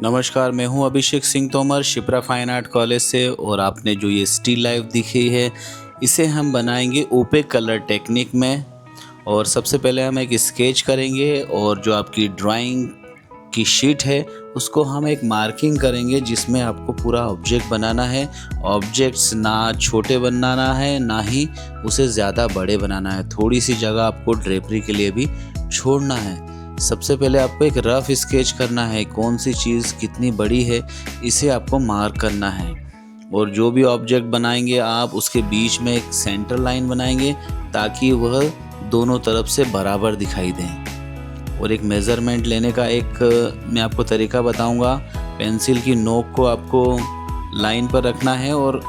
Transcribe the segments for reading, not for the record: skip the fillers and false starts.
नमस्कार, मैं हूं Abhishek Singh Tomar Shipra fine art college से। और आपने जो ये स्टिल लाइफ दिखी है, इसे हम बनाएंगे ओपेक कलर टेक्निक में। और सबसे पहले हम एक स्केच करेंगे और जो आपकी ड्राइंग की शीट है उसको हम एक मार्किंग करेंगे, जिसमें आपको पूरा ऑब्जेक्ट बनाना है। ऑब्जेक्ट्स ना छोटे बनाना है, ना ही उसे ज़्यादा बड़े बनाना है। थोड़ी सी जगह आपको ड्रेपरी के लिए भी छोड़ना है। सबसे पहले आपको एक रफ स्केच करना है, कौन सी चीज़ कितनी बड़ी है इसे आपको मार्क करना है। और जो भी ऑब्जेक्ट बनाएंगे आप, उसके बीच में एक सेंटर लाइन बनाएंगे ताकि वह दोनों तरफ से बराबर दिखाई दें। और एक मेज़रमेंट लेने का एक मैं आपको तरीका बताऊंगा। पेंसिल की नोक को आपको लाइन पर रखना है और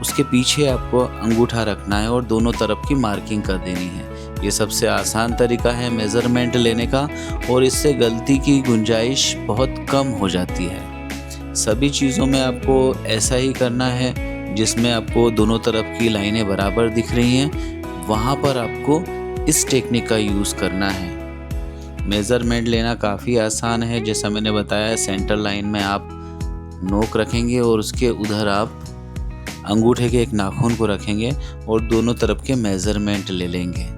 उसके पीछे आपको अंगूठा रखना है और दोनों तरफ की मार्किंग कर देनी है। ये सबसे आसान तरीका है मेज़रमेंट लेने का, और इससे गलती की गुंजाइश बहुत कम हो जाती है। सभी चीज़ों में आपको ऐसा ही करना है, जिसमें आपको दोनों तरफ की लाइनें बराबर दिख रही हैं, वहाँ पर आपको इस टेक्निक का यूज़ करना है। मेज़रमेंट लेना काफ़ी आसान है। जैसा मैंने बताया, सेंटर लाइन में आप नोक रखेंगे और उसके उधर आप अंगूठे के एक नाखून को रखेंगे और दोनों तरफ के मेज़रमेंट ले लेंगे।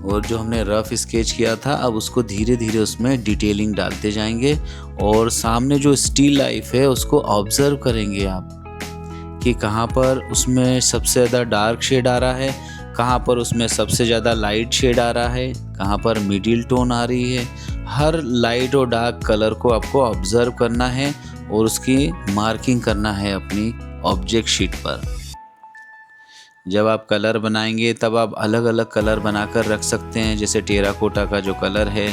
और जो हमने रफ स्केच किया था, अब उसको धीरे धीरे उसमें डिटेलिंग डालते जाएंगे। और सामने जो स्टिल लाइफ है उसको ऑब्जर्व करेंगे आप कि कहाँ पर उसमें सबसे ज़्यादा डार्क शेड आ रहा है, कहाँ पर उसमें सबसे ज़्यादा लाइट शेड आ रहा है, कहाँ पर मिडिल टोन आ रही है। हर लाइट और डार्क कलर को आपको ऑब्जर्व करना है और उसकी मार्किंग करना है अपनी ऑब्जेक्ट शीट पर। जब आप कलर बनाएंगे तब आप अलग अलग कलर बनाकर रख सकते हैं। जैसे टेराकोटा का जो कलर है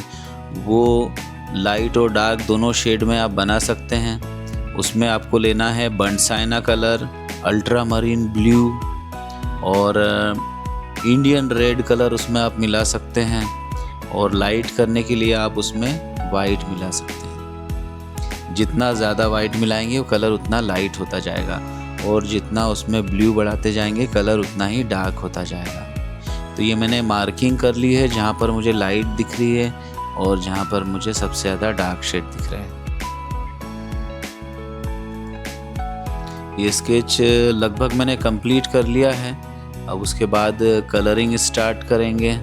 वो लाइट और डार्क दोनों शेड में आप बना सकते हैं। उसमें आपको लेना है बंडसाइना कलर, अल्ट्रा मरीन ब्लू और इंडियन रेड कलर उसमें आप मिला सकते हैं। और लाइट करने के लिए आप उसमें वाइट मिला सकते हैं। जितना ज़्यादा वाइट मिलाएंगे वो कलर उतना लाइट होता जाएगा, और जितना उसमें ब्लू बढ़ाते जाएंगे कलर उतना ही डार्क होता जाएगा। तो ये मैंने मार्किंग कर ली है, जहाँ पर मुझे लाइट दिख रही है और जहाँ पर मुझे सबसे ज़्यादा डार्क शेड दिख रहा है। ये स्केच लगभग मैंने कंप्लीट कर लिया है। अब उसके बाद कलरिंग स्टार्ट करेंगे।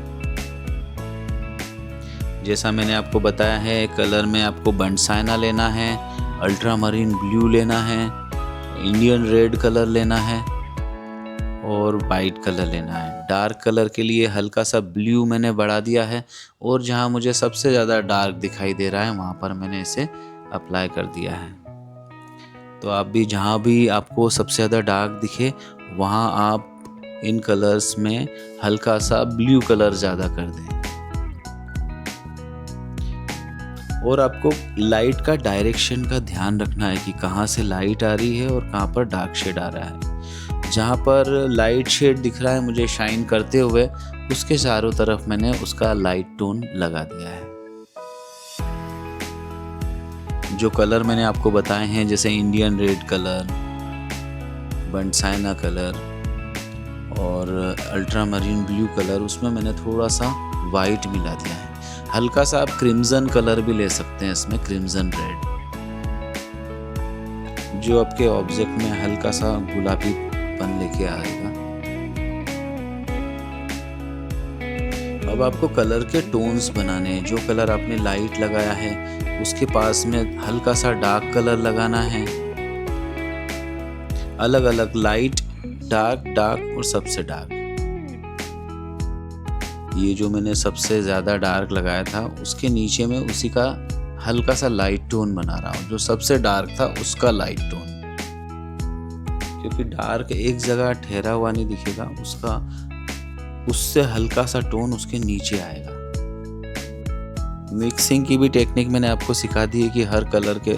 जैसा मैंने आपको बताया है, कलर में आपको बंडसाइना लेना है, अल्ट्रा मरीन ब्लू लेना है, इंडियन रेड कलर लेना है और वाइट कलर लेना है। डार्क कलर के लिए हल्का सा ब्लू मैंने बढ़ा दिया है, और जहाँ मुझे सबसे ज़्यादा डार्क दिखाई दे रहा है वहाँ पर मैंने इसे अप्लाई कर दिया है। तो आप भी जहाँ भी आपको सबसे ज़्यादा डार्क दिखे वहाँ आप इन कलर्स में हल्का सा ब्लू कलर ज़्यादा कर दें। और आपको लाइट का डायरेक्शन का ध्यान रखना है कि कहाँ से लाइट आ रही है और कहाँ पर डार्क शेड आ रहा है। जहाँ पर लाइट शेड दिख रहा है मुझे शाइन करते हुए, उसके चारों तरफ मैंने उसका लाइट टोन लगा दिया है। जो कलर मैंने आपको बताए हैं, जैसे इंडियन रेड कलर, बंडसाइना कलर और अल्ट्रा मरीन ब्लू कलर, उसमें मैंने थोड़ा सा वाइट मिला दिया है। हल्का सा आप क्रिम्जन कलर भी ले सकते हैं इसमें, क्रिम्जन रेड, जो आपके ऑब्जेक्ट में हल्का सा गुलाबीपन लेके आएगा। अब आपको कलर के टोन्स बनाने हैं। जो कलर आपने लाइट लगाया है उसके पास में हल्का सा डार्क कलर लगाना है। अलग अलग लाइट, डार्क, डार्क और सबसे डार्क। ये जो मैंने सबसे ज़्यादा डार्क लगाया था उसके नीचे में उसी का हल्का सा लाइट टोन बना रहा हूँ। जो सबसे डार्क था उसका लाइट टोन, क्योंकि डार्क एक जगह ठहरा हुआ नहीं दिखेगा, उससे हल्का सा टोन उसके नीचे आएगा। मिक्सिंग की भी टेक्निक मैंने आपको सिखा दी है कि हर कलर के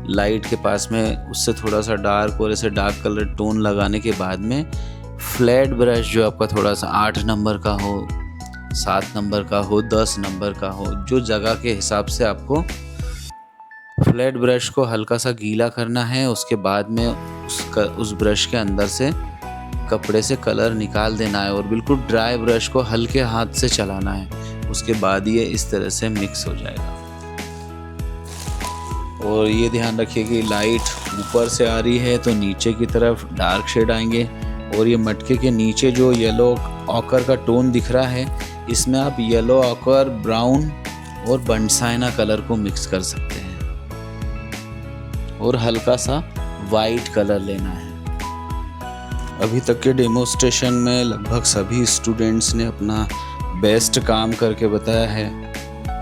लाइट के पास में उससे थोड़ा सा डार्क और ऐसे डार्क कलर टोन लगाने के बाद में फ्लैट ब्रश, जो आपका थोड़ा सा 8 नंबर का हो, 7 नंबर का हो, 10 नंबर का हो, जो जगह के हिसाब से आपको फ्लैट ब्रश को हल्का सा गीला करना है। उसके बाद में उस ब्रश के अंदर से कपड़े से कलर निकाल देना है और बिल्कुल ड्राई ब्रश को हल्के हाथ से चलाना है। उसके बाद ये इस तरह से मिक्स हो जाएगा। और ये ध्यान रखिए कि लाइट ऊपर से आ रही है तो नीचे की तरफ डार्क शेड आएंगे। और ये मटके के नीचे जो येलो ऑकर का टोन दिख रहा है, इसमें आप येलो ऑकर, ब्राउन और बंसाइना कलर को मिक्स कर सकते हैं और हल्का सा वाइट कलर लेना है। अभी तक के डेमोस्ट्रेशन में लगभग सभी स्टूडेंट्स ने अपना बेस्ट काम करके बताया है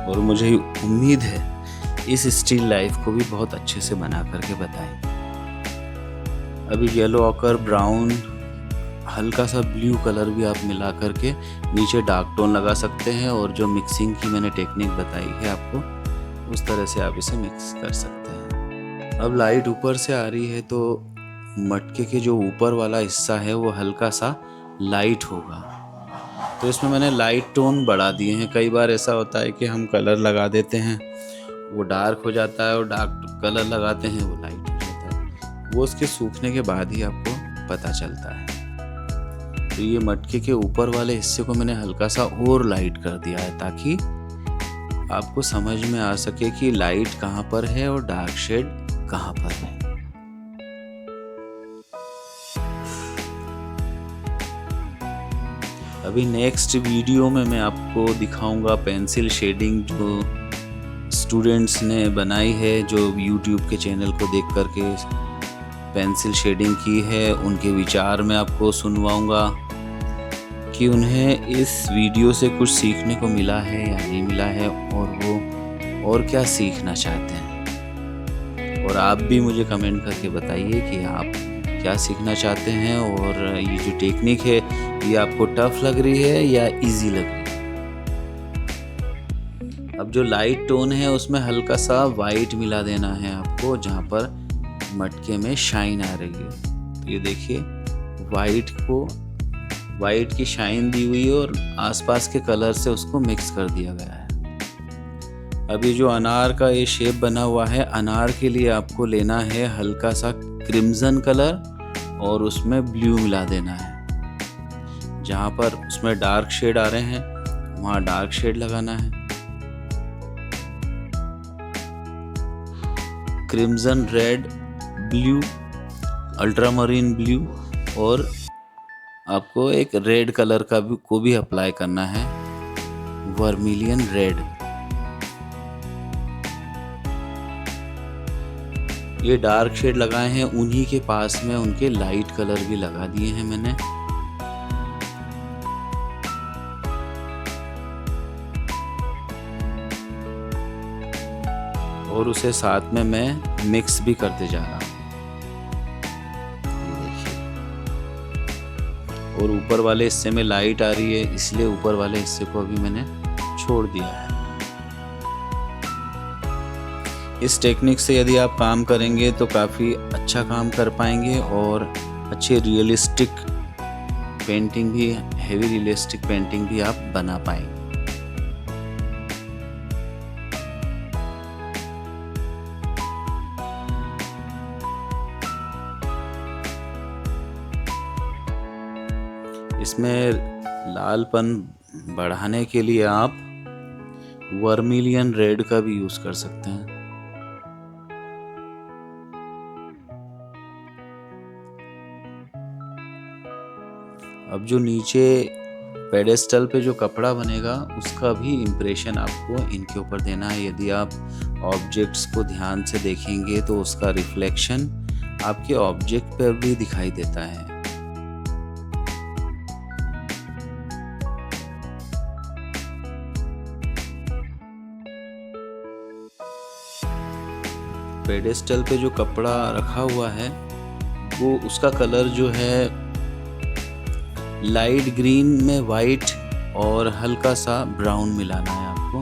और मुझे उम्मीद है इस स्टिल लाइफ को भी बहुत अच्छे से बना करके बताएंगे। अभी येलो ऑकर, ब्राउन, हल्का सा ब्लू कलर भी आप मिला करके नीचे डार्क टोन लगा सकते हैं और जो मिक्सिंग की मैंने टेक्निक बताई है आपको, उस तरह से आप इसे मिक्स कर सकते हैं। अब लाइट ऊपर से आ रही है तो मटके के जो ऊपर वाला हिस्सा है वो हल्का सा लाइट होगा, तो इसमें मैंने लाइट टोन बढ़ा दिए हैं। कई बार ऐसा होता है कि हम कलर लगा देते हैं, वो डार्क हो जाता है, और डार्क कलर लगाते हैं वो लाइट हो जाता है। वो उसके सूखने के बाद ही आपको पता चलता है। तो ये मटके के ऊपर वाले हिस्से को मैंने हल्का सा और लाइट कर दिया है ताकि आपको समझ में आ सके कि लाइट कहाँ पर है और डार्क शेड कहाँ पर है। अभी नेक्स्ट वीडियो में मैं आपको दिखाऊंगा पेंसिल शेडिंग जो स्टूडेंट्स ने बनाई है, जो YouTube के चैनल को देख करके पेंसिल शेडिंग की है। उनके विचार मैं आपको सुनवाऊंगा कि उन्हें इस वीडियो से कुछ सीखने को मिला है या नहीं मिला है, और वो और क्या सीखना चाहते हैं। और आप भी मुझे कमेंट करके बताइए कि आप क्या सीखना चाहते हैं और ये जो टेक्निक है ये आपको टफ लग रही है या इजी लग रही है। अब जो लाइट टोन है उसमें हल्का सा वाइट मिला देना है आपको, जहाँ पर मटके में शाइन आ रही है। तो ये देखिए वाइट की शाइन दी हुई है और आसपास के कलर से उसको मिक्स कर दिया गया है। अभी जो अनार का ये शेप बना हुआ है, अनार के लिए आपको लेना है हल्का सा क्रिम्जन कलर और उसमें ब्लू मिला देना है। जहाँ पर उसमें डार्क शेड आ रहे हैं वहाँ डार्क शेड लगाना है। Crimson red, blue, ultramarine blue, और आपको एक रेड कलर को भी अप्लाई करना है, वर्मिलियन रेड। ये डार्क शेड लगाए हैं, उन्हीं के पास में उनके लाइट कलर भी लगा दिए हैं मैंने। और उसे साथ में मैं मिक्स भी करते जा रहा हूँ। और ऊपर वाले हिस्से में लाइट आ रही है, इसलिए ऊपर वाले हिस्से को अभी मैंने छोड़ दिया है। इस टेक्निक से यदि आप काम करेंगे तो काफ़ी अच्छा काम कर पाएंगे और अच्छे रियलिस्टिक पेंटिंग भी, हेवी रियलिस्टिक पेंटिंग भी आप बना पाएंगे। इसमें लालपन बढ़ाने के लिए आप वर्मिलियन रेड का भी यूज कर सकते हैं। अब जो नीचे पेडेस्टल पे जो कपड़ा बनेगा उसका भी इम्प्रेशन आपको इनके ऊपर देना है। यदि आप ऑब्जेक्ट्स को ध्यान से देखेंगे तो उसका रिफ्लेक्शन आपके ऑब्जेक्ट पर भी दिखाई देता है। पेडेस्टल पे जो कपड़ा रखा हुआ है वो उसका कलर जो है लाइट ग्रीन में वाइट और हल्का सा ब्राउन मिलाना है आपको,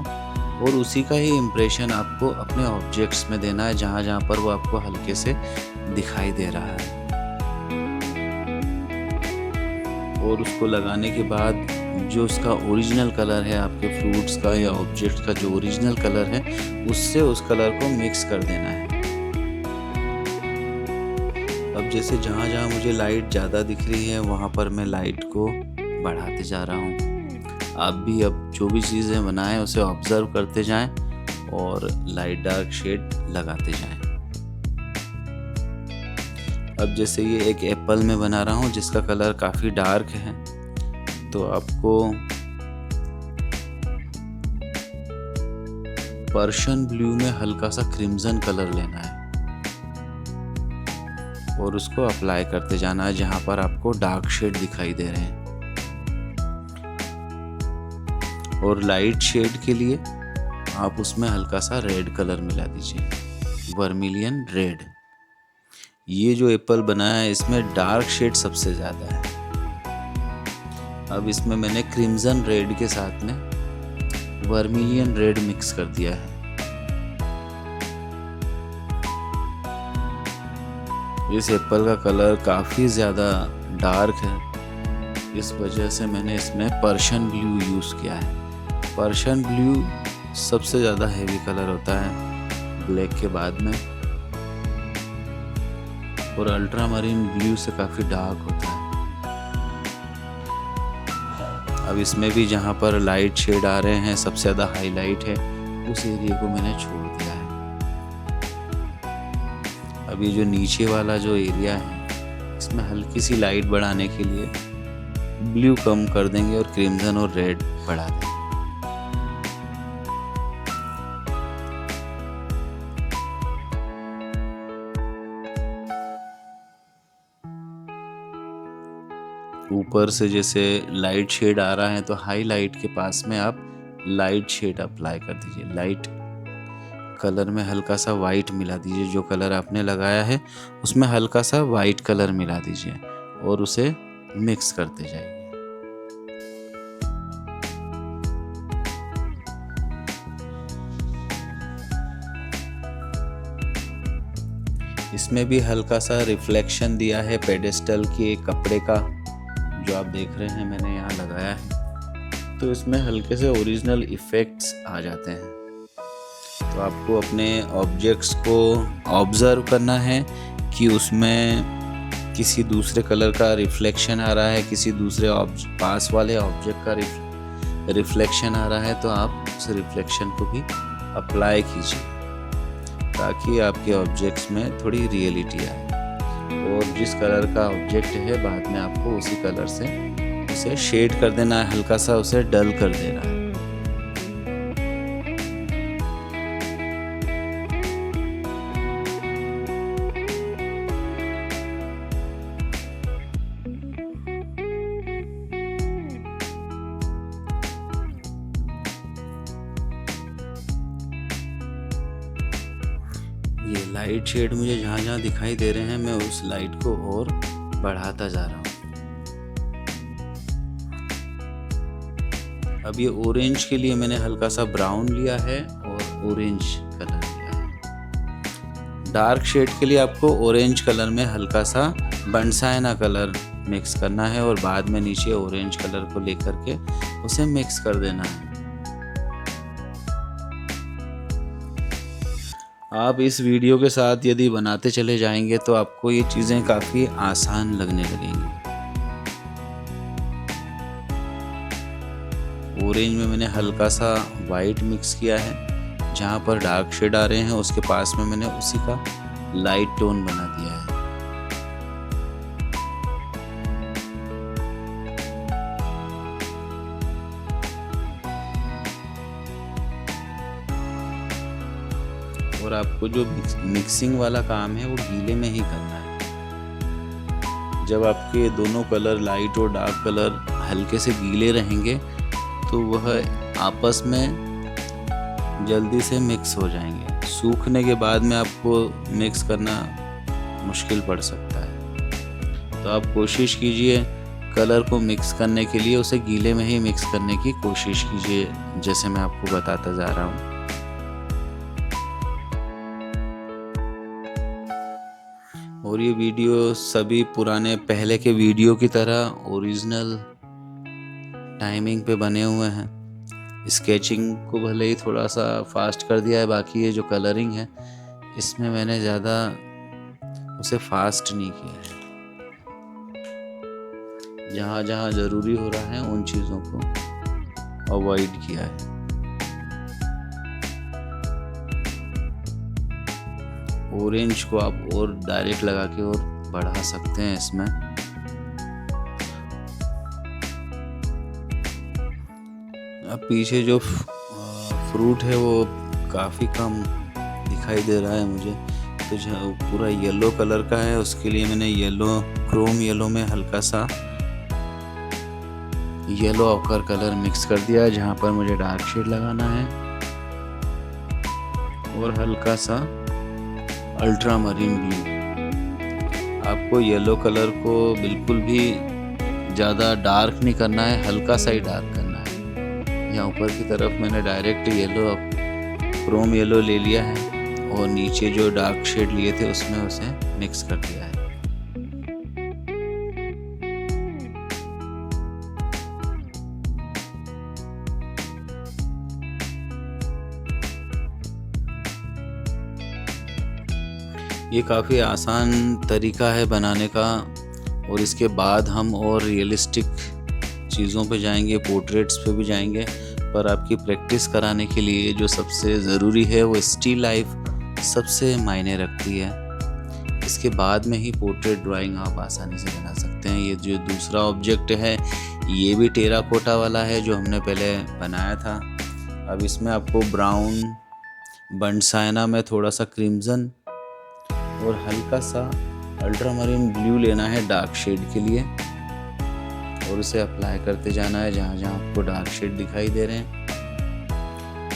और उसी का ही इम्प्रेशन आपको अपने ऑब्जेक्ट्स में देना है जहाँ जहाँ पर वो आपको हल्के से दिखाई दे रहा है। और उसको लगाने के बाद जो उसका ओरिजिनल कलर है, आपके फ्रूट्स का या ऑब्जेक्ट का जो ओरिजिनल कलर है, उससे उस कलर को मिक्स कर देना है। अब जैसे जहाँ जहाँ मुझे लाइट ज़्यादा दिख रही है वहाँ पर मैं लाइट को बढ़ाते जा रहा हूँ। आप भी अब जो भी चीज़ें बनाएं उसे ऑब्जर्व करते जाएं और लाइट डार्क शेड लगाते जाएं। अब जैसे ये एक एप्पल में बना रहा हूँ जिसका कलर काफ़ी डार्क है, तो आपको पर्शियन ब्लू में हल्का सा क्रिम्सन कलर लेना है और उसको अप्लाई करते जाना है जहां पर आपको डार्क शेड दिखाई दे रहे हैं। और लाइट शेड के लिए आप उसमें हल्का सा रेड कलर मिला दीजिए, वर्मिलियन रेड। ये जो एप्पल बनाया है इसमें डार्क शेड सबसे ज़्यादा है। अब इसमें मैंने क्रिम्सन रेड के साथ में वर्मिलियन रेड मिक्स कर दिया है। इस एप्पल का कलर काफ़ी ज़्यादा डार्क है, इस वजह से मैंने इसमें पर्शियन ब्लू यूज़ किया है। पर्शियन ब्लू सबसे ज़्यादा हैवी कलर होता है ब्लैक के बाद में, और अल्ट्रामरीन ब्लू से काफ़ी डार्क होता है। अब इसमें भी जहाँ पर लाइट शेड आ रहे हैं, सबसे ज़्यादा हाईलाइट है, उस एरिया को मैंने छोड़ दिया है। अब ये जो नीचे वाला जो एरिया है इसमें हल्की सी लाइट बढ़ाने के लिए ब्लू कम कर देंगे और क्रिम्सन और रेड बढ़ा देंगे। ऊपर से जैसे लाइट शेड आ रहा है तो हाईलाइट के पास में आप लाइट शेड अप्लाई कर दीजिए। लाइट कलर में हल्का सा वाइट मिला दीजिए, जो कलर आपने लगाया है उसमें हल्का सा वाइट कलर मिला दीजिए और उसे मिक्स करते जाइए। इसमें भी हल्का सा रिफ्लेक्शन दिया है पेडेस्टल के कपड़े का, जो आप देख रहे हैं मैंने यहाँ लगाया है, तो इसमें हल्के से ओरिजिनल इफ़ेक्ट्स आ जाते हैं। तो आपको अपने ऑब्जेक्ट्स को ऑब्जर्व करना है कि उसमें किसी दूसरे कलर का रिफ्लेक्शन आ रहा है, किसी दूसरे पास वाले ऑब्जेक्ट का रिफ्लेक्शन आ रहा है, तो आप उस रिफ्लेक्शन को भी अप्लाई कीजिए ताकि आपके ऑब्जेक्ट्स में थोड़ी रियलिटी आए। और जिस कलर का ऑब्जेक्ट है बाद में आपको उसी कलर से उसे शेड कर देना है, हल्का सा उसे डल कर देना है। ये लाइट शेड मुझे जहाँ जहाँ दिखाई दे रहे हैं मैं उस लाइट को और बढ़ाता जा रहा हूँ। अब ये ऑरेंज के लिए मैंने हल्का सा ब्राउन लिया है और ऑरेंज कलर लिया है। डार्क शेड के लिए आपको ऑरेंज कलर में हल्का सा बनसाइना कलर मिक्स करना है और बाद में नीचे ऑरेंज कलर को लेकर के उसे मिक्स कर देना है। आप इस वीडियो के साथ यदि बनाते चले जाएंगे तो आपको ये चीज़ें काफ़ी आसान लगने लगेंगी। ऑरेंज में मैंने हल्का सा वाइट मिक्स किया है, जहाँ पर डार्क शेड आ रहे हैं उसके पास में मैंने उसी का लाइट टोन बना दिया है। और आपको जो मिक्सिंग वाला काम है वो गीले में ही करना है। जब आपके दोनों कलर लाइट और डार्क कलर हल्के से गीले रहेंगे तो वह आपस में जल्दी से मिक्स हो जाएंगे। सूखने के बाद में आपको मिक्स करना मुश्किल पड़ सकता है, तो आप कोशिश कीजिए कलर को मिक्स करने के लिए उसे गीले में ही मिक्स करने की कोशिश कीजिए, जैसे मैं आपको बताता जा रहा हूँ। और ये वीडियो सभी पुराने पहले के वीडियो की तरह ओरिजिनल टाइमिंग पे बने हुए हैं। स्केचिंग को भले ही थोड़ा सा फास्ट कर दिया है, बाकी ये जो कलरिंग है इसमें मैंने ज़्यादा उसे फास्ट नहीं किया है। जहाँ जहाँ ज़रूरी हो रहा है उन चीज़ों को अवॉइड किया है। ऑरेंज को आप और डायरेक्ट लगा के और बढ़ा सकते हैं इसमें। अब पीछे जो फ्रूट है वो काफ़ी कम दिखाई दे रहा है मुझे, तो जो पूरा येलो कलर का है उसके लिए मैंने येलो, क्रोम येलो में हल्का सा येलो ऑकर कलर मिक्स कर दिया है जहाँ पर मुझे डार्क शेड लगाना है, और हल्का सा अल्ट्रा मरीन ब्लू। आपको येलो कलर को बिल्कुल भी ज़्यादा डार्क नहीं करना है, हल्का सा ही डार्क करना है। यहाँ ऊपर की तरफ मैंने डायरेक्ट येलो, क्रोम येलो ले लिया है और नीचे जो डार्क शेड लिए थे उसमें उसे मिक्स कर दिया है। ये काफ़ी आसान तरीका है बनाने का, और इसके बाद हम और रियलिस्टिक चीज़ों पे जाएंगे, पोर्ट्रेट्स पे भी जाएंगे। पर आपकी प्रैक्टिस कराने के लिए जो सबसे ज़रूरी है वो स्टिल लाइफ सबसे मायने रखती है। इसके बाद में ही पोर्ट्रेट ड्राइंग आप आसानी से बना सकते हैं। ये जो दूसरा ऑब्जेक्ट है ये भी टेराकोटा वाला है जो हमने पहले बनाया था। अब इसमें आपको ब्राउन, बर्न्ट साइना में थोड़ा सा क्रिम्जन और हल्का सा अल्ट्रामरीन ब्लू लेना है डार्क शेड के लिए, और उसे अप्लाई करते जाना है जहाँ जहाँ आपको डार्क शेड दिखाई दे रहे हैं।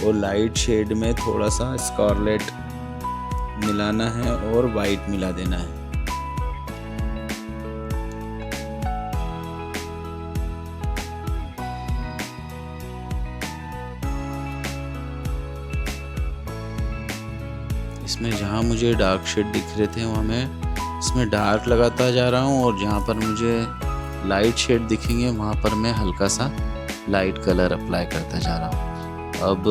और लाइट शेड में थोड़ा सा स्कारलेट मिलाना है और वाइट मिला देना है। इसमें जहाँ मुझे डार्क शेड दिख रहे थे वहाँ मैं इसमें डार्क लगाता जा रहा हूँ, और जहाँ पर मुझे लाइट शेड दिखेंगे वहाँ पर मैं हल्का सा लाइट कलर अप्लाई करता जा रहा हूँ। अब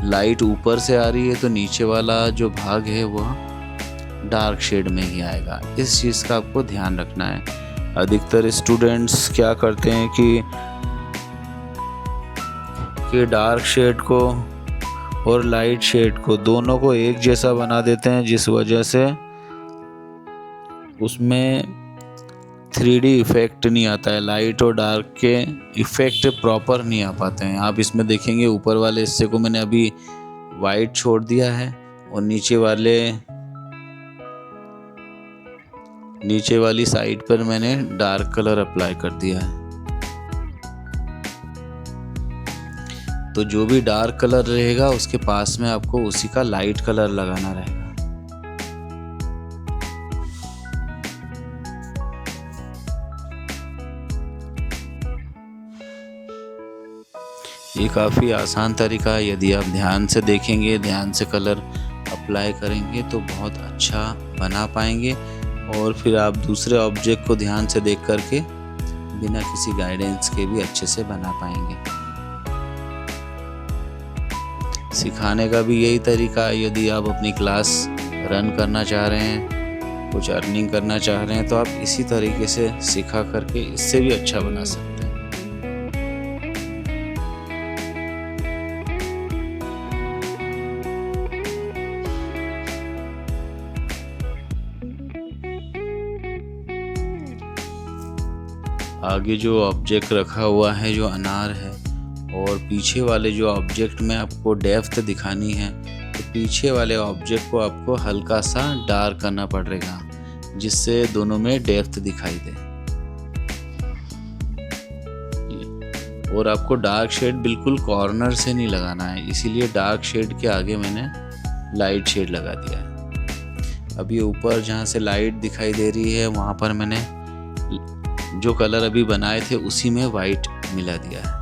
लाइट ऊपर से आ रही है तो नीचे वाला जो भाग है वह डार्क शेड में ही आएगा। इस चीज़ का आपको ध्यान रखना है। अधिकतर स्टूडेंट्स क्या करते हैं कि डार्क शेड को और लाइट शेड को दोनों को एक जैसा बना देते हैं, जिस वजह से उसमें 3D इफ़ेक्ट नहीं आता है। लाइट और डार्क के इफ़ेक्ट प्रॉपर नहीं आ पाते हैं। आप इसमें देखेंगे ऊपर वाले हिस्से को मैंने अभी वाइट छोड़ दिया है और नीचे वाली साइड पर मैंने डार्क कलर अप्लाई कर दिया है। तो जो भी डार्क कलर रहेगा उसके पास में आपको उसी का लाइट कलर लगाना रहेगा। ये काफ़ी आसान तरीका है। यदि आप ध्यान से देखेंगे, ध्यान से कलर अप्लाई करेंगे तो बहुत अच्छा बना पाएंगे, और फिर आप दूसरे ऑब्जेक्ट को ध्यान से देख करके बिना किसी गाइडेंस के भी अच्छे से बना पाएंगे। सिखाने का भी यही तरीका है। यदि आप अपनी क्लास रन करना चाह रहे हैं, कुछ अर्निंग करना चाह रहे हैं, तो आप इसी तरीके से सिखा करके इससे भी अच्छा बना सकते हैं। आगे जो ऑब्जेक्ट रखा हुआ है जो अनार है, और पीछे वाले जो ऑब्जेक्ट में आपको डेप्थ दिखानी है, तो पीछे वाले ऑब्जेक्ट को आपको हल्का सा डार्क करना पड़ेगा जिससे दोनों में डेप्थ दिखाई दे। और आपको डार्क शेड बिल्कुल कॉर्नर से नहीं लगाना है, इसीलिए डार्क शेड के आगे मैंने लाइट शेड लगा दिया है। अब ये ऊपर जहाँ से लाइट दिखाई दे रही है वहाँ पर मैंने जो कलर अभी बनाए थे उसी में वाइट मिला दिया है।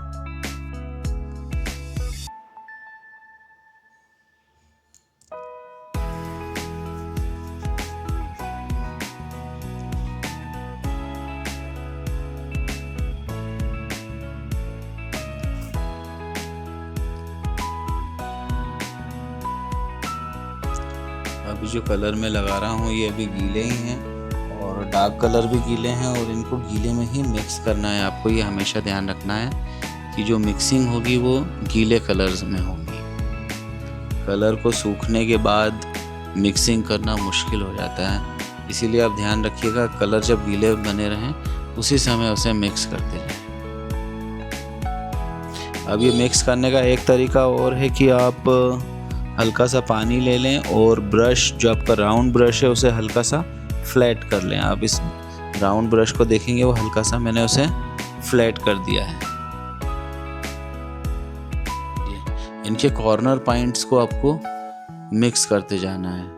अभी जो कलर मैं लगा रहा हूँ ये अभी गीले ही हैं, और डार्क कलर भी गीले हैं, और इनको गीले में ही मिक्स करना है। आपको ये हमेशा ध्यान रखना है कि जो मिक्सिंग होगी वो गीले कलर्स में होगी। कलर को सूखने के बाद मिक्सिंग करना मुश्किल हो जाता है। इसीलिए आप ध्यान रखिएगा, कलर जब गीले बने रहें उसी समय उसे मिक्स करते रहें। अब ये मिक्स करने का एक तरीका और है कि आप हल्का सा पानी ले लें और ब्रश, जो आपका राउंड ब्रश है, उसे हल्का सा फ्लैट कर लें। आप इस राउंड ब्रश को देखेंगे वो हल्का सा मैंने उसे फ्लैट कर दिया है। इनके कॉर्नर पॉइंट्स को आपको मिक्स करते जाना है।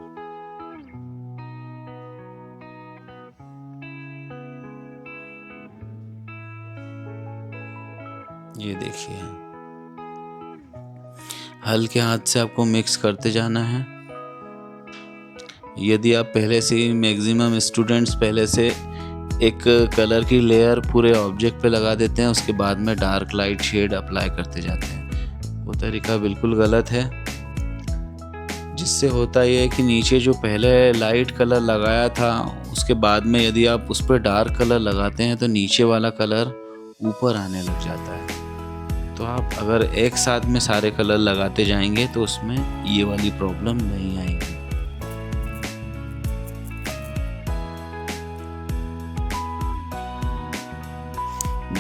ये देखिए, हल्के हाथ से आपको मिक्स करते जाना है। यदि आप पहले से ही, मैक्सिमम स्टूडेंट्स पहले से एक कलर की लेयर पूरे ऑब्जेक्ट पे लगा देते हैं, उसके बाद में डार्क लाइट शेड अप्लाई करते जाते हैं। वो तरीका बिल्कुल गलत है। जिससे होता ये है कि नीचे जो पहले लाइट कलर लगाया था, उसके बाद में यदि आप उस पर डार्क कलर लगाते हैं तो नीचे वाला कलर ऊपर आने लग जाता है। तो आप अगर एक साथ में सारे कलर लगाते जाएंगे तो उसमें ये वाली प्रॉब्लम नहीं आएगी।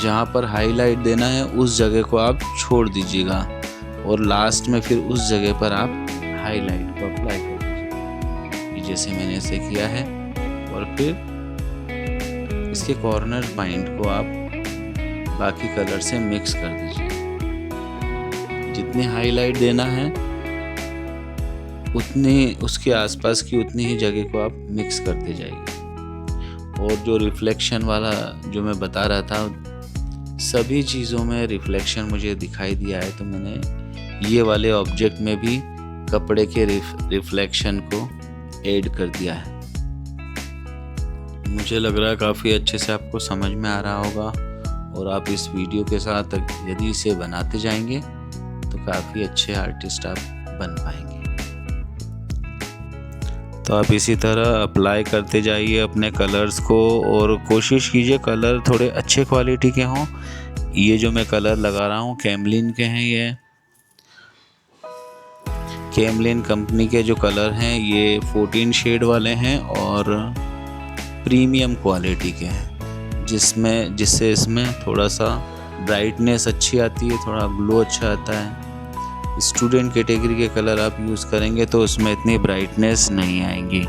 जहाँ पर हाईलाइट देना है उस जगह को आप छोड़ दीजिएगा और लास्ट में फिर उस जगह पर आप हाईलाइट को अप्लाई कर दीजिए, जैसे मैंने इसे किया है। और फिर इसके कॉर्नर पॉइंट को आप बाकी कलर से मिक्स कर दीजिए। जितनी हाईलाइट देना है उतनी, उसके आसपास की उतनी ही जगह को आप मिक्स करते जाइए। और जो रिफ्लेक्शन वाला जो मैं बता रहा था, सभी चीज़ों में रिफ्लेक्शन मुझे दिखाई दिया है, तो मैंने ये वाले ऑब्जेक्ट में भी कपड़े के रिफ्लेक्शन को ऐड कर दिया है। मुझे लग रहा है काफ़ी अच्छे से आपको समझ में आ रहा होगा, और आप इस वीडियो के साथ यदि इसे बनाते जाएंगे तो काफ़ी अच्छे आर्टिस्ट आप बन पाएंगे। तो आप इसी तरह अप्लाई करते जाइए अपने कलर्स को, और कोशिश कीजिए कलर थोड़े अच्छे क्वालिटी के हों। ये जो मैं कलर लगा रहा हूँ कैमलिन के हैं। ये कैमलिन कंपनी के जो कलर हैं ये 14 शेड वाले हैं और प्रीमियम क्वालिटी के हैं, जिससे इसमें थोड़ा सा ब्राइटनेस अच्छी आती है, थोड़ा ग्लो अच्छा आता है। स्टूडेंट कैटेगरी के कलर आप यूज़ करेंगे तो उसमें इतनी ब्राइटनेस नहीं आएंगी।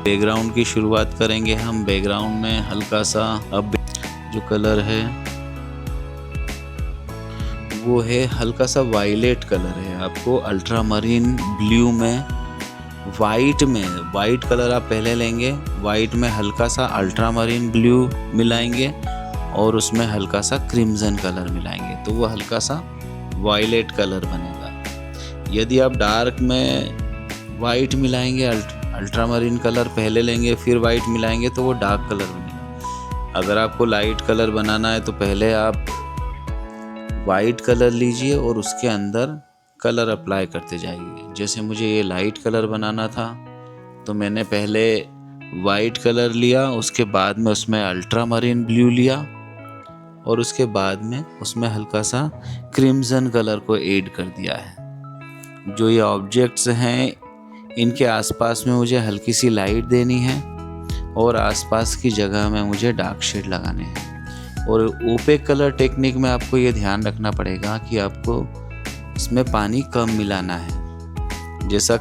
बैकग्राउंड की शुरुआत करेंगे हम। बैकग्राउंड में हल्का सा, अब जो कलर है वो है हल्का सा वायलेट कलर है। आपको अल्ट्रा मरीन ब्लू में, वाइट कलर आप पहले लेंगे। वाइट में हल्का सा अल्ट्रा मरीन ब्लू मिलाएंगे और उसमें हल्का सा क्रिम्सन कलर मिलाएंगे, तो वो हल्का सा वायलेट कलर बनेगा। यदि आप डार्क में वाइट मिलाएंगे, अल्ट्रा मरीन कलर पहले लेंगे फिर वाइट मिलाएंगे, तो वो डार्क कलर बनेगा। अगर आपको लाइट कलर बनाना है तो पहले आप वाइट कलर लीजिए और उसके अंदर कलर अप्लाई करते जाइए। जैसे मुझे ये लाइट कलर बनाना था तो मैंने पहले वाइट कलर लिया, उसके बाद में उसमें अल्ट्रा मरीन ब्लू लिया और उसके बाद में उसमें हल्का सा क्रिम्सन कलर को ऐड कर दिया है। जो ये ऑब्जेक्ट्स हैं इनके आसपास में मुझे हल्की सी लाइट देनी है और आसपास की जगह में मुझे डार्क शेड लगाने हैं। और ओपेक कलर टेक्निक में आपको ये ध्यान रखना पड़ेगा कि आपको इसमें पानी कम मिलाना है। जैसा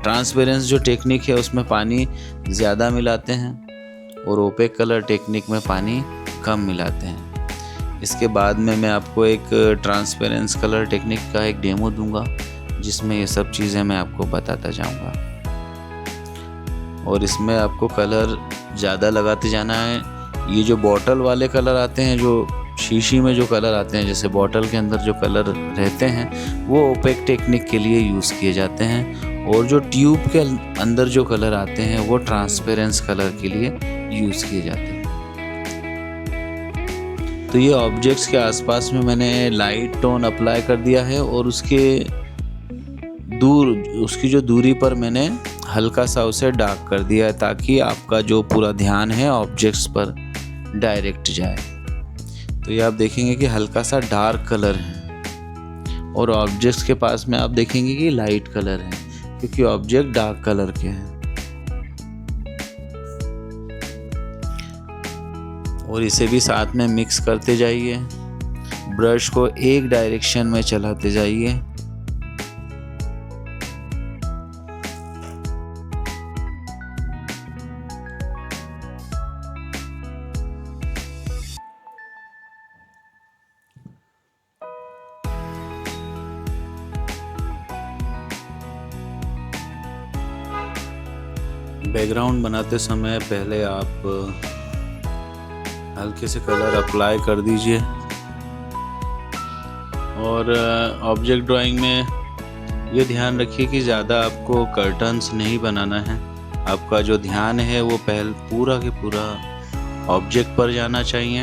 ट्रांसपेरेंस जो टेक्निक है उसमें पानी ज़्यादा मिलाते हैं और ओपेक कलर टेक्निक में पानी कम मिलाते हैं। इसके बाद में मैं आपको एक ट्रांसपेरेंस कलर टेक्निक का एक डेमो दूंगा जिसमें ये सब चीज़ें मैं आपको बताता जाऊंगा। और इसमें आपको कलर ज़्यादा लगाते जाना है। ये जो बॉटल वाले कलर आते हैं, जो शीशी में जो कलर आते हैं, जैसे बॉटल के अंदर जो कलर रहते हैं वो ओपेक टेक्निक के लिए यूज़ किए जाते हैं, और जो ट्यूब के अंदर जो कलर आते हैं वो ट्रांसपेरेंस कलर के लिए यूज़ किए जाते हैं। तो ये ऑब्जेक्ट्स के आसपास में मैंने लाइट टोन अप्लाई कर दिया है और उसकी जो दूरी पर मैंने हल्का सा उसे डार्क कर दिया है, ताकि आपका जो पूरा ध्यान है ऑब्जेक्ट्स पर डायरेक्ट जाए। तो ये आप देखेंगे कि हल्का सा डार्क कलर है और ऑब्जेक्ट्स के पास में आप देखेंगे कि लाइट कलर है। क्योंकि ऑब्जेक्ट डार्क कलर के हैं। और इसे भी साथ में मिक्स करते जाइए, ब्रश को एक डायरेक्शन में चलाते जाइए। बैकग्राउंड बनाते समय पहले आप हल्के से कलर अप्लाई कर दीजिए। और ऑब्जेक्ट ड्राइंग में ये ध्यान रखिए कि ज़्यादा आपको कर्टन्स नहीं बनाना है। आपका जो ध्यान है वो पूरा के पूरा ऑब्जेक्ट पर जाना चाहिए,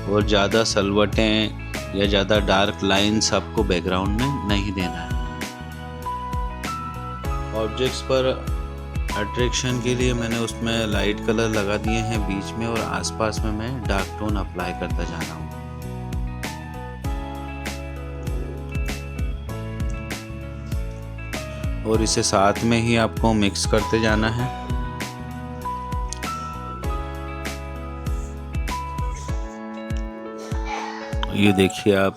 और ज़्यादा सलवटें या ज़्यादा डार्क लाइंस आपको बैकग्राउंड में नहीं देना है। ऑब्जेक्ट्स पर अट्रैक्शन के लिए मैंने उसमें लाइट कलर लगा दिए हैं बीच में, और आसपास में मैं डार्क टोन अप्लाई करता जा रहा हूँ। और इसे साथ में ही आपको मिक्स करते जाना है। ये देखिए, आप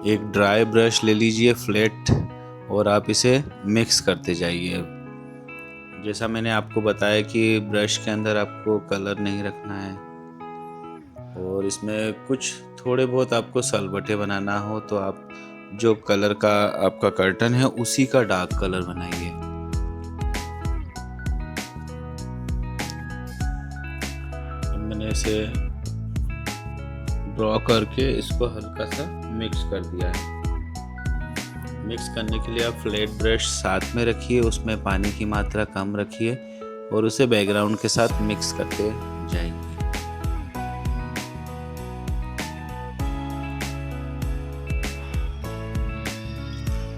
एक ड्राई ब्रश ले लीजिए फ्लैट, और आप इसे मिक्स करते जाइए। जैसा मैंने आपको बताया कि ब्रश के अंदर आपको कलर नहीं रखना है, और इसमें कुछ थोड़े बहुत आपको सलवटें बनाना हो तो आप जो कलर का आपका कर्टन है उसी का डार्क कलर बनाइए। मैंने इसे ड्रॉ करके इसको हल्का सा मिक्स कर दिया है। मिक्स करने के लिए आप फ्लैट ब्रश साथ में रखिए, उसमें पानी की मात्रा कम रखिए, और उसे बैकग्राउंड के साथ मिक्स करते जाइए।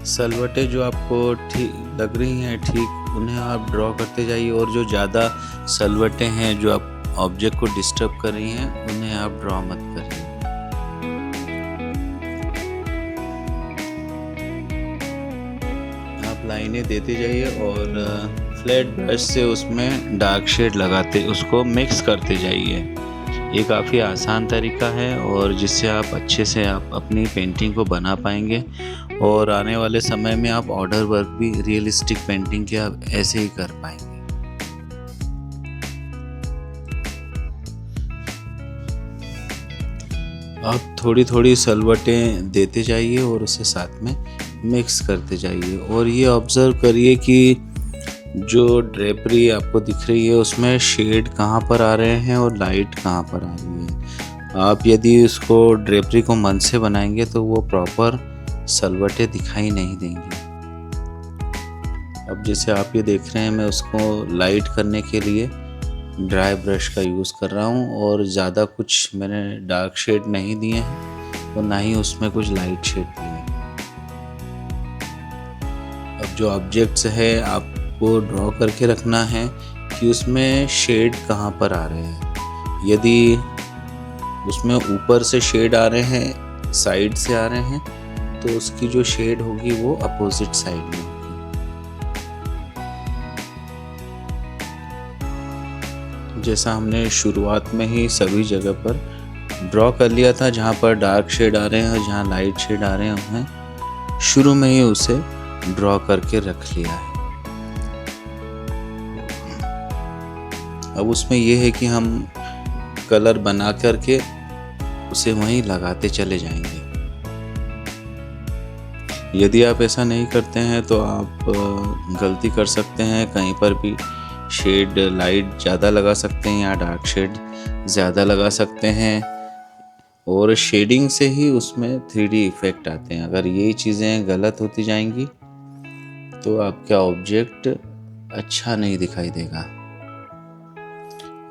सलवटें जो आपको ठीक लग रही हैं ठीक, उन्हें आप ड्रॉ करते जाइए, और जो ज़्यादा सलवटें हैं जो आप ऑब्जेक्ट को डिस्टर्ब कर रही हैं उन्हें आप ड्रॉ मत करिए। आप लाइनें देते जाइए और फ्लैट ब्रश से उसमें डार्क शेड लगाते उसको मिक्स करते जाइए। ये काफ़ी आसान तरीका है, और जिससे आप अच्छे से आप अपनी पेंटिंग को बना पाएंगे, और आने वाले समय में आप ऑर्डर वर्क भी रियलिस्टिक पेंटिंग के आप ऐसे ही कर पाएंगे। आप थोड़ी थोड़ी सलवटें देते जाइए और उसे साथ में मिक्स करते जाइए, और ये ऑब्ज़र्व करिए कि जो ड्रेपरी आपको दिख रही है उसमें शेड कहाँ पर आ रहे हैं और लाइट कहाँ पर आ रही है। आप यदि उसको ड्रेपरी को मन से बनाएंगे तो वो प्रॉपर सलवटें दिखाई नहीं देंगी। अब जैसे आप ये देख रहे हैं, मैं उसको लाइट करने के लिए ड्राई ब्रश का यूज़ कर रहा हूँ, और ज़्यादा कुछ मैंने डार्क शेड नहीं दिए हैं और ना ही उसमें कुछ लाइट शेड दिए हैं। अब जो ऑब्जेक्ट्स है आपको ड्रॉ करके रखना है कि उसमें शेड कहाँ पर आ रहे हैं। यदि उसमें ऊपर से शेड आ रहे हैं, साइड से आ रहे हैं, तो उसकी जो शेड होगी वो अपोजिट साइड में होगी। जैसा हमने शुरुआत में ही सभी जगह पर ड्रॉ कर लिया था, जहाँ पर डार्क शेड आ रहे हैं और जहाँ लाइट शेड आ रहे हैं, शुरू में ही उसे ड्रॉ करके रख लिया है। अब उसमें यह है कि हम कलर बना करके उसे वहीं लगाते चले जाएंगे। यदि आप ऐसा नहीं करते हैं तो आप गलती कर सकते हैं, कहीं पर भी शेड लाइट ज़्यादा लगा सकते हैं या डार्क शेड ज़्यादा लगा सकते हैं, और शेडिंग से ही उसमें 3D इफ़ेक्ट आते हैं। अगर ये चीज़ें गलत होती जाएंगी तो आपका ऑब्जेक्ट अच्छा नहीं दिखाई देगा।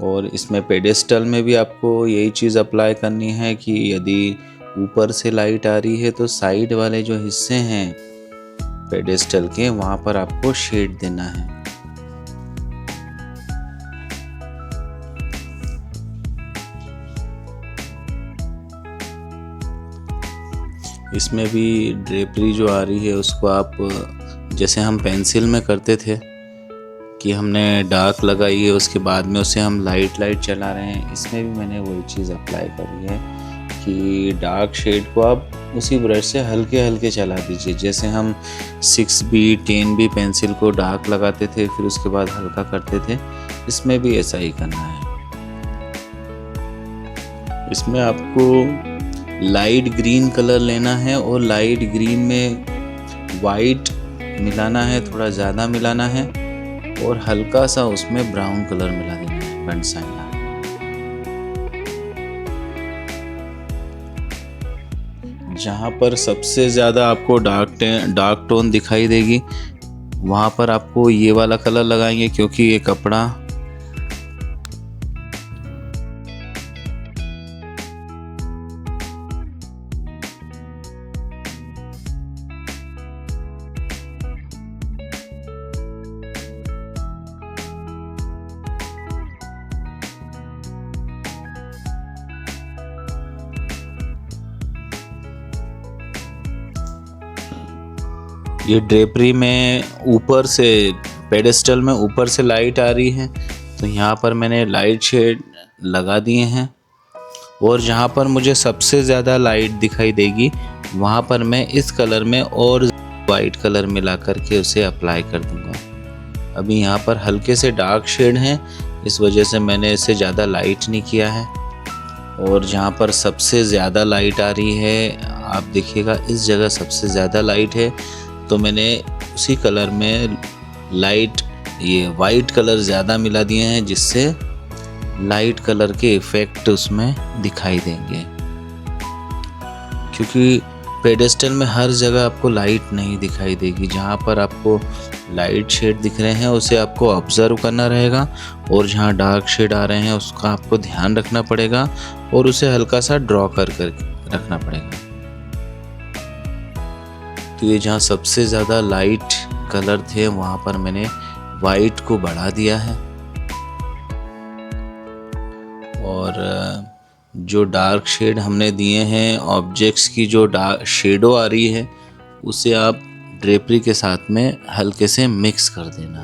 और इसमें पेडेस्टल में भी आपको यही चीज़ अप्लाई करनी है कि यदि ऊपर से लाइट आ रही है तो साइड वाले जो हिस्से हैं पेडेस्टल के, वहाँ पर आपको शेड देना है। इसमें भी ड्रेपरी जो आ रही है उसको आप जैसे हम पेंसिल में करते थे कि हमने डार्क लगाई है, उसके बाद में उसे हम लाइट चला रहे हैं, इसमें भी मैंने वही चीज़ अप्लाई करी है कि डार्क शेड को आप उसी ब्रश से हल्के हल्के चला दीजिए। जैसे हम 6B 10B पेंसिल को डार्क लगाते थे फिर उसके बाद हल्का करते थे, इसमें भी ऐसा ही करना है। इसमें आपको लाइट ग्रीन कलर लेना है और लाइट ग्रीन में वाइट मिलाना है, थोड़ा ज़्यादा मिलाना है और हल्का सा उसमें ब्राउन कलर मिला देना है बंट साइना। जहाँ पर सबसे ज़्यादा आपको डार्क टोन दिखाई देगी वहाँ पर आपको ये वाला कलर लगाएंगे, क्योंकि ये कपड़ा ये ड्रेपरी में ऊपर से पेडेस्टल में ऊपर से लाइट आ रही है, तो यहाँ पर मैंने लाइट शेड लगा दिए हैं और जहाँ पर मुझे सबसे ज़्यादा लाइट दिखाई देगी वहाँ पर मैं इस कलर में और वाइट कलर मिला करके उसे अप्लाई कर दूँगा। अभी यहाँ पर हल्के से डार्क शेड हैं, इस वजह से मैंने इसे ज़्यादा लाइट नहीं किया है। और जहाँ पर सबसे ज़्यादा लाइट आ रही है आप देखिएगा, इस जगह सबसे ज़्यादा लाइट है, तो मैंने उसी कलर में लाइट ये वाइट कलर ज़्यादा मिला दिए हैं, जिससे लाइट कलर के इफ़ेक्ट उसमें दिखाई देंगे। क्योंकि पेडेस्टल में हर जगह आपको लाइट नहीं दिखाई देगी, जहाँ पर आपको लाइट शेड दिख रहे हैं उसे आपको ऑब्ज़र्व करना रहेगा और जहाँ डार्क शेड आ रहे हैं उसका आपको ध्यान रखना पड़ेगा और उसे हल्का सा ड्रॉ कर रखना पड़ेगा। तो ये जहाँ सबसे ज़्यादा लाइट कलर थे वहाँ पर मैंने वाइट को बढ़ा दिया है और जो डार्क शेड हमने दिए हैं ऑब्जेक्ट्स की जो डार्क शेडो आ रही है उसे आप ड्रेपरी के साथ में हल्के से मिक्स कर देना।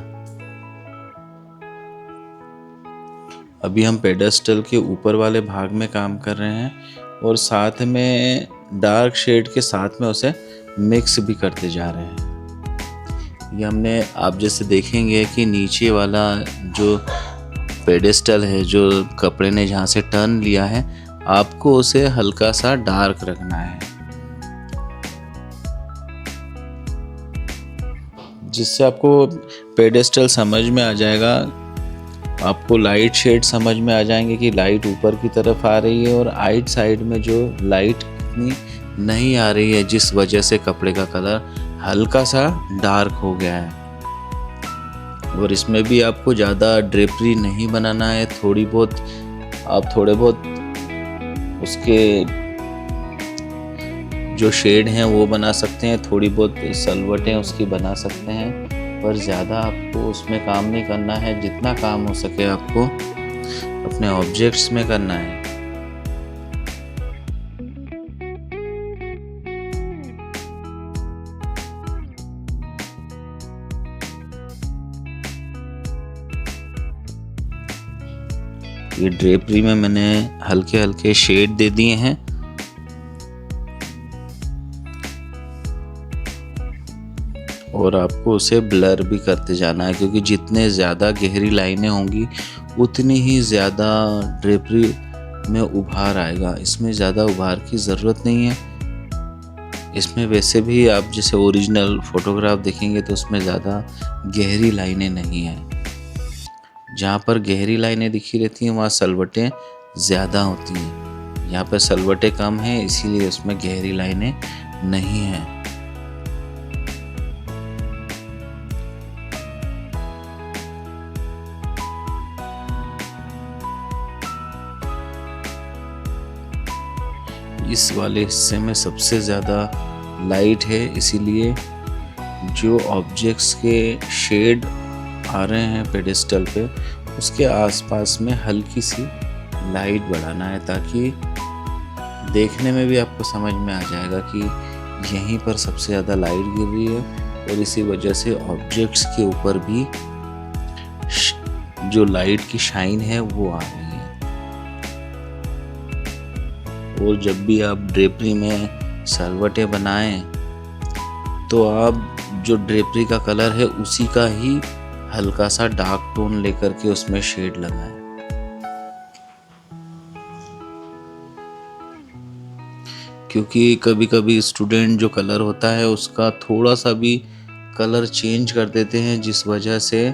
अभी हम पेडेस्टल के ऊपर वाले भाग में काम कर रहे हैं और साथ में डार्क शेड के साथ में उसे मिक्स भी करते जा रहे हैं। ये हमने आप जैसे देखेंगे कि नीचे वाला जो पेडेस्टल है, जो कपड़े ने जहाँ से टर्न लिया है, आपको उसे हल्का सा डार्क रखना है, जिससे आपको पेडेस्टल समझ में आ जाएगा। आपको लाइट शेड समझ में आ जाएंगे कि लाइट ऊपर की तरफ आ रही है और आइट साइड में जो लाइट इतनी नहीं आ रही है, जिस वजह से कपड़े का कलर हल्का सा डार्क हो गया है। और इसमें भी आपको ज़्यादा ड्रेपरी नहीं बनाना है, थोड़ी बहुत आप थोड़े बहुत उसके जो शेड हैं वो बना सकते हैं, थोड़ी बहुत सलवटें उसकी बना सकते हैं, पर ज़्यादा आपको उसमें काम नहीं करना है। जितना काम हो सके आपको अपने ऑब्जेक्ट्स में करना है। ये ड्रेपरी में मैंने हल्के हल्के शेड दे दिए हैं और आपको उसे ब्लर भी करते जाना है, क्योंकि जितने ज़्यादा गहरी लाइनें होंगी उतनी ही ज़्यादा ड्रेपरी में उभार आएगा। इसमें ज़्यादा उभार की ज़रूरत नहीं है। इसमें वैसे भी आप जैसे ओरिजिनल फोटोग्राफ देखेंगे तो उसमें ज़्यादा गहरी लाइनें नहीं हैं। जहाँ पर गहरी लाइनें दिखी रहती हैं वहाँ सलवटें ज़्यादा होती हैं। यहाँ पर सलवटें कम हैं, इसीलिए उसमें गहरी लाइनें नहीं हैं। इस वाले हिस्से में सबसे ज़्यादा लाइट है, इसीलिए जो ऑब्जेक्ट्स के शेड आ रहे हैं पेडेस्टल पे उसके आसपास में हल्की सी लाइट बढ़ाना है, ताकि देखने में भी आपको समझ में आ जाएगा कि यहीं पर सबसे ज़्यादा लाइट गिर रही है और इसी वजह से ऑब्जेक्ट्स के ऊपर भी जो लाइट की शाइन है वो आ रही है। और जब भी आप ड्रेपरी में सलवटें बनाएं तो आप जो ड्रेपरी का कलर है उसी का ही हल्का सा डार्क टोन लेकर के उसमें शेड लगाएं। क्योंकि कभी कभी स्टूडेंट जो कलर होता है उसका थोड़ा सा भी कलर चेंज कर देते हैं, जिस वजह से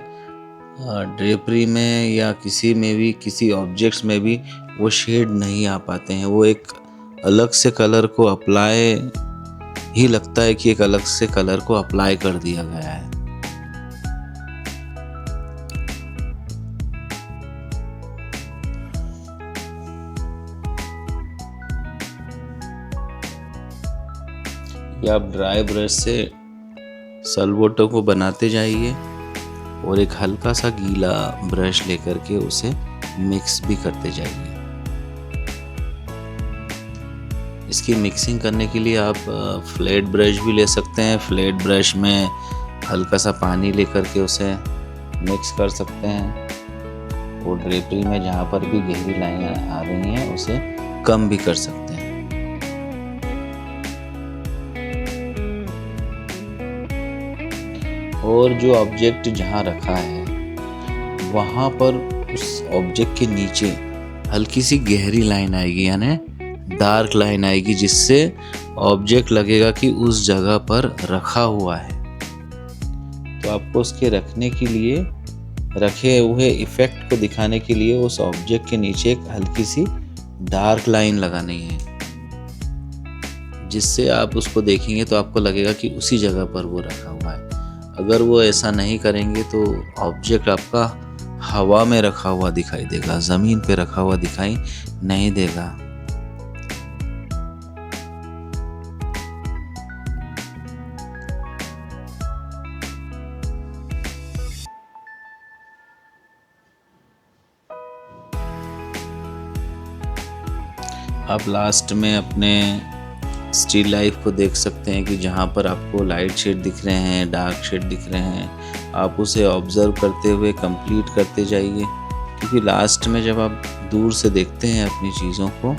ड्रेपरी में या किसी में भी, किसी ऑब्जेक्ट्स में भी वो शेड नहीं आ पाते हैं। वो एक अलग से कलर को अप्लाई ही लगता है कि एक अलग से कलर को अप्लाई कर दिया गया है। या आप ड्राई ब्रश से सलवटों को बनाते जाइए और एक हल्का सा गीला ब्रश लेकर के उसे मिक्स भी करते जाइए। इसकी मिक्सिंग करने के लिए आप फ्लैट ब्रश भी ले सकते हैं। फ्लैट ब्रश में हल्का सा पानी लेकर के उसे मिक्स कर सकते हैं और ड्रेपरी में जहाँ पर भी गहरी लाइन आ रही हैं उसे कम भी कर सकते हैं। और जो ऑब्जेक्ट जहाँ रखा है वहाँ पर उस ऑब्जेक्ट के नीचे हल्की सी गहरी लाइन आएगी, यानी डार्क लाइन आएगी, जिससे ऑब्जेक्ट लगेगा कि उस जगह पर रखा हुआ है। तो आपको उसके रखने के लिए, रखे हुए इफेक्ट को दिखाने के लिए उस ऑब्जेक्ट के नीचे एक हल्की सी डार्क लाइन लगानी है, जिससे आप उसको देखेंगे तो आपको लगेगा कि उसी जगह पर वो रखा हुआ है। अगर वो ऐसा नहीं करेंगे तो ऑब्जेक्ट आपका हवा में रखा हुआ दिखाई देगा, ज़मीन पे रखा हुआ दिखाई नहीं देगा। आप लास्ट में अपने स्टिल लाइफ को देख सकते हैं कि जहाँ पर आपको लाइट शेड दिख रहे हैं, डार्क शेड दिख रहे हैं, आप उसे ऑब्जर्व करते हुए कंप्लीट करते जाइए। क्योंकि लास्ट में जब आप दूर से देखते हैं अपनी चीज़ों को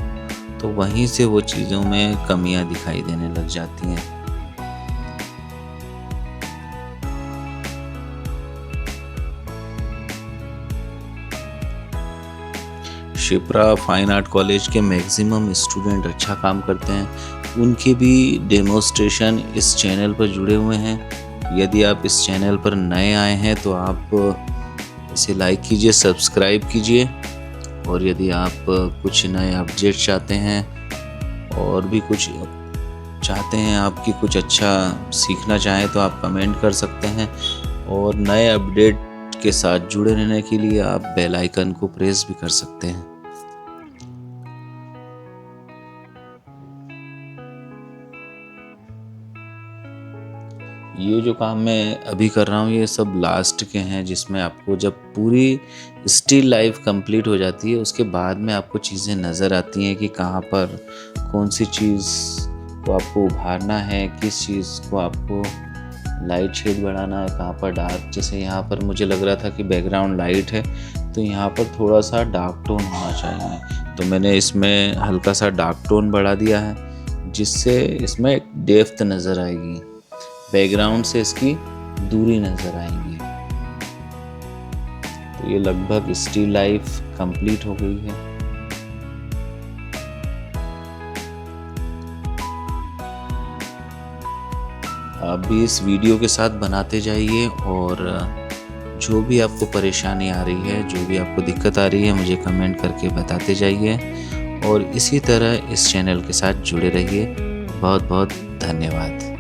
तो वहीं से वो चीज़ों में कमियां दिखाई देने लग जाती हैं। शिप्रा फाइन आर्ट कॉलेज के मैक्सिमम स्टूडेंट अच्छा काम करते हैं। उनके भी डेमोस्ट्रेशन इस चैनल पर जुड़े हुए हैं। यदि आप इस चैनल पर नए आए हैं तो आप इसे लाइक कीजिए, सब्सक्राइब कीजिए। और यदि आप कुछ नए अपडेट चाहते हैं और भी कुछ चाहते हैं, आपकी कुछ अच्छा सीखना चाहें तो आप कमेंट कर सकते हैं। और नए अपडेट के साथ जुड़े रहने के लिए आप बेल आइकन को प्रेस भी कर सकते हैं। ये जो काम मैं अभी कर रहा हूँ ये सब लास्ट के हैं, जिसमें आपको जब पूरी स्टिल लाइफ कंप्लीट हो जाती है उसके बाद में आपको चीज़ें नज़र आती हैं कि कहाँ पर कौन सी चीज़ को आपको उभारना है, किस चीज़ को आपको लाइट शेड बढ़ाना है, कहाँ पर डार्क। जैसे यहाँ पर मुझे लग रहा था कि बैकग्राउंड लाइट है तो यहाँ पर थोड़ा सा डार्क टोन होना चाहिए, तो मैंने इसमें हल्का सा डार्क टोन बढ़ा दिया है, जिससे इसमें डेप्थ नज़र आएगी, बैकग्राउंड से इसकी दूरी नज़र आएगी। तो ये लगभग स्टिल लाइफ कंप्लीट हो गई है। आप भी इस वीडियो के साथ बनाते जाइए और जो भी आपको परेशानी आ रही है, जो भी आपको दिक्कत आ रही है, मुझे कमेंट करके बताते जाइए। और इसी तरह इस चैनल के साथ जुड़े रहिए। बहुत बहुत धन्यवाद।